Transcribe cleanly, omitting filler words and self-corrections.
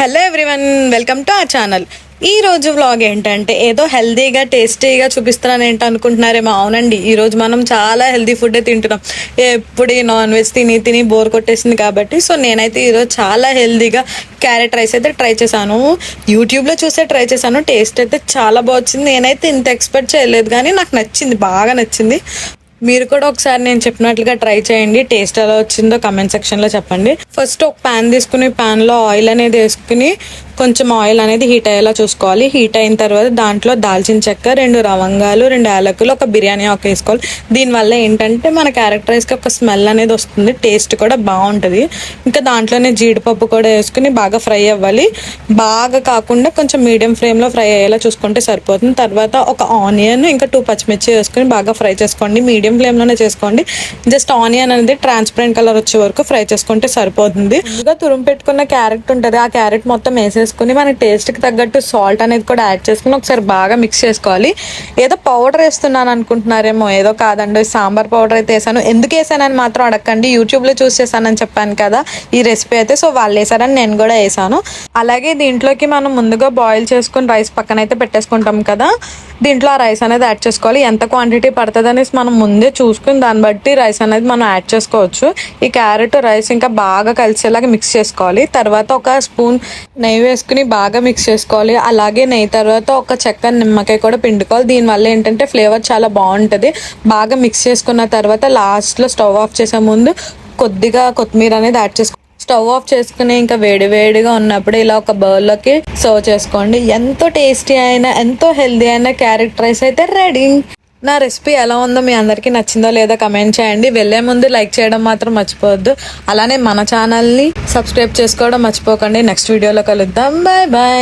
Hello everyone, welcome to our channel. ఈ రోజు vlog ఏంటంటే ఏదో హెల్దీగా టేస్టీగా చూపిస్తున్నాను ఏంటి అనుకుంటున్నారేమో. అవునండి, ఈరోజు మనం చాలా హెల్దీ ఫుడ్ తింటున్నాం. ఎప్పుడు ఈ నాన్ వెజ్ తిని తిని బోర్ కొట్టేసింది కాబట్టి సో నేనైతే ఈరోజు చాలా హెల్దీగా క్యారెట్ రైస్ అయితే ట్రై చేశాను. యూట్యూబ్లో చూసే ట్రై చేశాను. టేస్ట్ అయితే చాలా బాగా వచ్చింది. నేనైతే ఇంత ఎక్స్పెక్ట్ చేయలేదు కానీ నాకు నచ్చింది, బాగా నచ్చింది. మీరు కూడా ఒకసారి నేను చెప్పినట్లుగా ట్రై చేయండి. టేస్ట్ ఎలా వచ్చిందో కమెంట్ సెక్షన్లో చెప్పండి. ఫస్ట్ ఒక ప్యాన్ తీసుకుని ప్యాన్లో ఆయిల్ అనేది వేసుకుని కొంచెం ఆయిల్ అనేది హీట్ అయ్యేలా చూసుకోవాలి. హీట్ అయిన తర్వాత దాంట్లో దాల్చిన చెక్క, 2 లవంగాలు, 2 యాలకులు, ఒక బిర్యానీ ఆకు వేసుకోవాలి. దీనివల్ల ఏంటంటే మన క్యారెట్ రైస్కి ఒక స్మెల్ అనేది వస్తుంది, టేస్ట్ కూడా బాగుంటుంది. ఇంకా దాంట్లోనే జీడిపప్పు కూడా వేసుకుని బాగా ఫ్రై అవ్వాలి. బాగా కాకుండా కొంచెం మీడియం ఫ్లేమ్లో ఫ్రై అయ్యేలా చూసుకుంటే సరిపోతుంది. తర్వాత ఒక ఆనియన్ ఇంకా 2 పచ్చిమిర్చి వేసుకుని బాగా ఫ్రై చేసుకోండి. మీడియం ఫ్లేమ్లోనే చేసుకోండి. జస్ట్ ఆనియన్ అనేది ట్రాన్స్పరెంట్ కలర్ వచ్చే వరకు ఫ్రై చేసుకుంటే సరిపోతుంది. ముందుగా తురుము పెట్టుకున్న క్యారెట్ ఉంటుంది, ఆ క్యారెట్ మొత్తం వేసేసుకుని మన టేస్ట్కి తగ్గట్టు సాల్ట్ అనేది కూడా యాడ్ చేసుకుని ఒకసారి బాగా మిక్స్ చేసుకోవాలి. ఏదో పౌడర్ వేస్తున్నాను అనుకుంటున్నారేమో, ఏదో కాదండి, సాంబార్ పౌడర్ అయితే వేసాను. ఎందుకు వేసానని మాత్రం అడగండి, యూట్యూబ్లో చూస్ చేశానని చెప్పాను కదా ఈ రెసిపీ అయితే. సో వాళ్ళు వేసారని నేను కూడా వేసాను. అలాగే దీంట్లోకి మనం ముందుగా బాయిల్ చేసుకుని రైస్ పక్కన అయితే పెట్టేసుకుంటాం కదా, దీంట్లో ఆ రైస్ అనేది యాడ్ చేసుకోవాలి. ఎంత క్వాంటిటీ పడుతుంది అనేసి మనం ముందే చూసుకుని దాన్ని బట్టి రైస్ అనేది మనం యాడ్ చేసుకోవచ్చు. ఈ క్యారెట్ రైస్ ఇంకా బాగా కలిసేలాగా మిక్స్ చేసుకోవాలి. తర్వాత ఒక స్పూన్ నెయ్యి వేసుకుని బాగా మిక్స్ చేసుకోవాలి. అలాగే నెయ్యి తర్వాత ఒక చెక్క నిమ్మకాయ కూడా పిండుకోవాలి. దీనివల్ల ఏంటంటే ఫ్లేవర్ చాలా బాగుంటుంది. బాగా మిక్స్ చేసుకున్న తర్వాత లాస్ట్లో స్టవ్ ఆఫ్ చేసే ముందు కొద్దిగా కొత్తిమీర అనేది యాడ్ చేసుకోవాలి. స్టవ్ ఆఫ్ చేసుకుని ఇంకా వేడివేడిగా ఉన్నప్పుడు ఇలా ఒక బౌల్లోకి సర్వ్ చేసుకోండి. ఎంతో టేస్టీ అయినా ఎంతో హెల్దీ అయిన క్యారెట్ రైస్ అయితే రెడీ. నా రెసిపీ ఎలా ఉందో, మీ అందరికీ నచ్చిందో లేదో కమెంట్ చేయండి. వెళ్ళే ముందు లైక్ చేయడం మాత్రం మర్చిపోవద్దు. అలానే మన ఛానల్ని సబ్స్క్రైబ్ చేసుకోవడం మర్చిపోకండి. నెక్స్ట్ వీడియోలో కలుద్దాం. Bye bye.